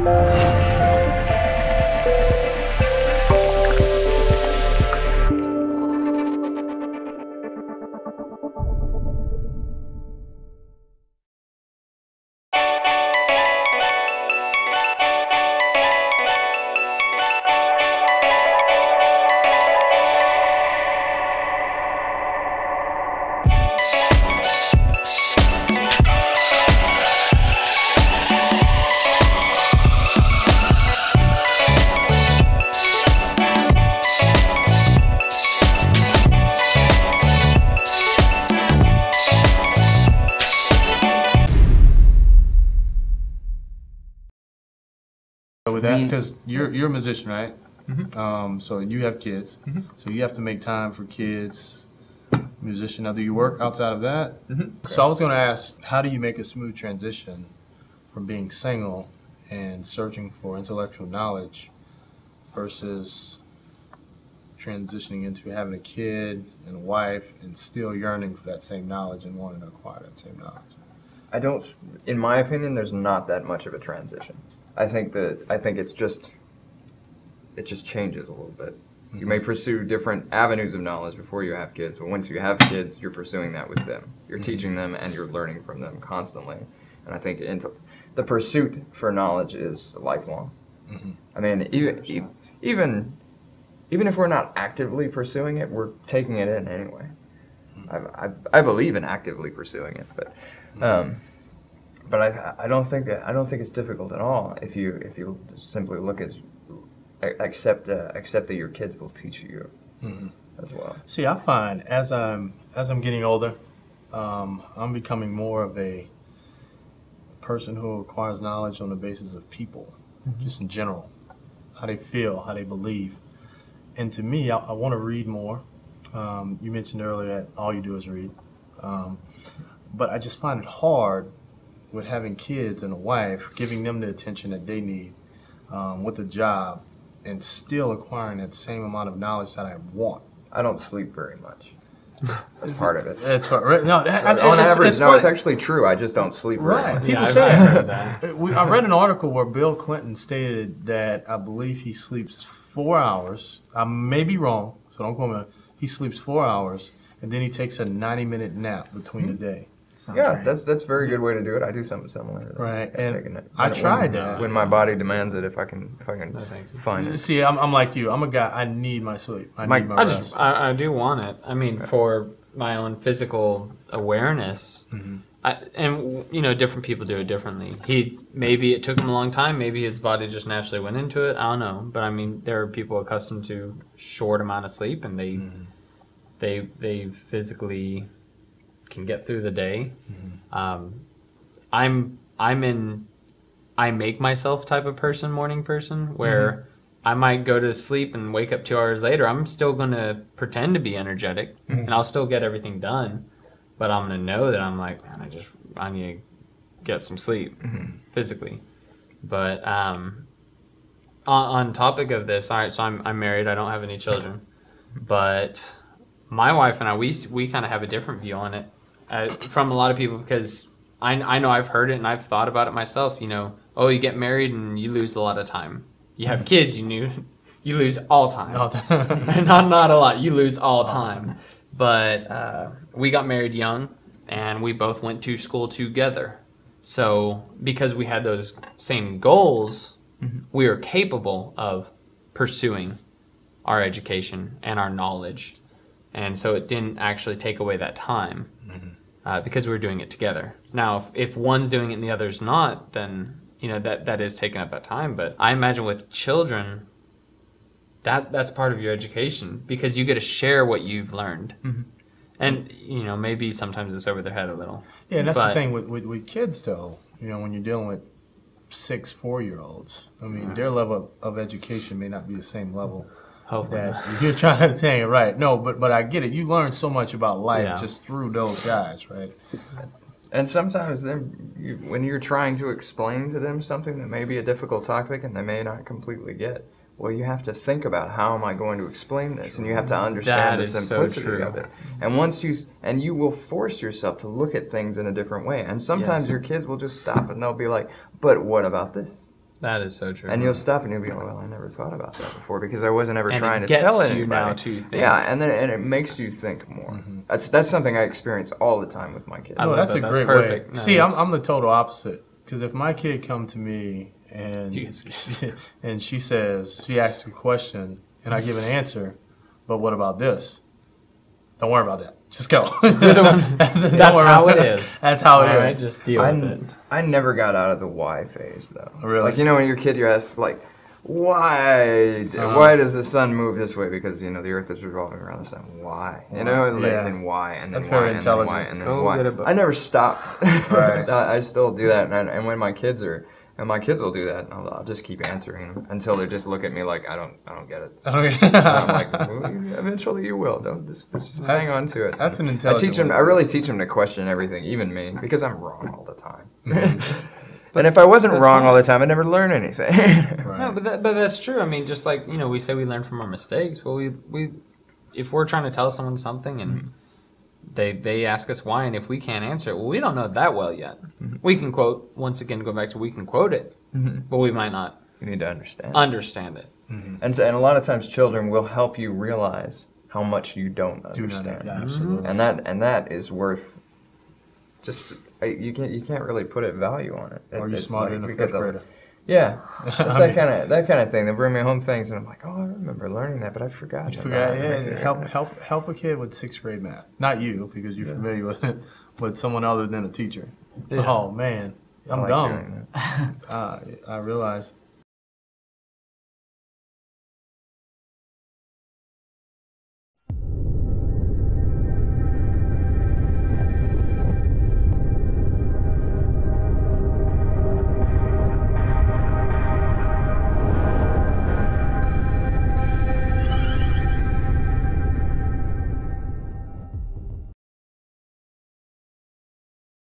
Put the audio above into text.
With that, because you're a musician, right? Mm-hmm. So you have kids, so you have to make time for kids. Musician. Now, do you work outside of that? Mm-hmm. So I was going to ask, how do you make a smooth transition from being single and searching for intellectual knowledge versus transitioning into having a kid and a wife and still yearning for that same knowledge and wanting to acquire that same knowledge? In my opinion, there's not that much of a transition. I think it just changes a little bit. You may pursue different avenues of knowledge before you have kids, but once you have kids, you're pursuing that with them. You're teaching them and you're learning from them constantly. And I think the pursuit for knowledge is lifelong. I mean, even if we're not actively pursuing it, we're taking it in anyway. I believe in actively pursuing it, but I don't think it's difficult at all if you simply look at accept that your kids will teach you as well. See, I find as I'm getting older, I'm becoming more of a person who acquires knowledge on the basis of people, just in general, how they feel, how they believe. And to me, I want to read more. You mentioned earlier that all you do is read, but I just find it hard with having kids and a wife, giving them the attention that they need with a job, and still acquiring that same amount of knowledge that I want. I don't sleep very much. That's part of it. That's right. No, on average, it's actually true. I just don't sleep very much. People say that. I read an article where Bill Clinton stated that I believe he sleeps 4 hours. I may be wrong, so don't quote me. He sleeps 4 hours, and then he takes a 90-minute nap between the day. Yeah, that's a very good way to do it. I do something similar. Right, and I tried that when my body demands it. If I can find it. See, I'm like you. I'm a guy. I need my sleep. I need my rest. I do want it. I mean, for my own physical awareness, and different people do it differently. Maybe it took him a long time. Maybe his body just naturally went into it. I don't know. But I mean, there are people accustomed to short amount of sleep, and they physically can get through the day. I make myself type of morning person, where I might go to sleep and wake up 2 hours later. I'm still going to pretend to be energetic, and I'll still get everything done, but I'm going to know that I'm like, man, I need to get some sleep physically. But on topic of this, all right, so I'm married. I don't have any children, but my wife and I, we kind of have a different view on it. From a lot of people, because I know I've heard it and I've thought about it myself. You get married and you lose a lot of time. You have kids, you lose all time. not a lot. You lose all time. But we got married young, and we both went to school together. So because we had those same goals, we were capable of pursuing our education and our knowledge, and so it didn't actually take away that time. Because we were doing it together. Now, if one's doing it and the other's not, then that is taking up that time. But I imagine with children, that's part of your education, because you get to share what you've learned. And maybe sometimes it's over their head a little. Yeah, and that's the thing with kids, though. When you're dealing with 6 4-year-olds, I mean, their level of education may not be the same level that you're trying to attain, right? No, but I get it. You learn so much about life just through those guys, right? And sometimes when you're trying to explain to them something that may be a difficult topic and they may not completely get, well, you have to think about, how am I going to explain this? And you have to understand the simplicity of it. And you will force yourself to look at things in a different way. And sometimes your kids will just stop and they'll be like, but what about this? That is so true. And you'll stop and you'll be like, well, I never thought about that before because I wasn't ever And trying it to tell gets anybody. you now to think. Yeah, and it makes you think more. That's something I experience all the time with my kids. I No, love that's that. a That's great perfect. way. No, See, that's- I'm the total opposite. Because if my kid come to me and You get scared. and she asks a question and I give an answer, but what about this? Don't worry about that. Just go. That's how it is. That's how it All is. right, just deal with it. I never got out of the why phase though. Really? Like, you know, when you're a kid, you ask like, why does the sun move this way? Because, you know, the earth is revolving around the sun. Why? You know, and Yeah. then why, and then That's why, very and then why, intelligent. and then Go why. get a book. I never stopped. Right. I still do that, and when my kids are, and my kids will do that, and I'll just keep answering them until they just look at me like I don't get it. And I'm like, well, eventually you will. Don't just hang on to it. That's an I intelligent teach them. way. I really teach them to question everything, even me, because I'm wrong all the time. And if I wasn't that's wrong fine. all the time, I'd never learn anything. Right. No, but that's true. I mean, just like, you know, we say we learn from our mistakes. Well, we if we're trying to tell someone something and they ask us why, and if we can't answer it, well, we don't know it that well yet. We can quote, once again, go back to we can quote it, but we might not You need to understand. understand it. And a lot of times, children will help you realize how much you don't Do not, understand. yeah, absolutely. And that is worth. Just you can't really put a value on it. Are you It's smarter like, than a because fifth of- grader? Yeah, it's I that mean- kind of thing. They bring me home things, and I'm like, oh, I remember learning that, but I forgot. You forgot, help a kid with 6th grade math. Not you, because you're familiar with it, but someone other than a teacher. Yeah. Oh man, I'm I like dumb. doing that. I realize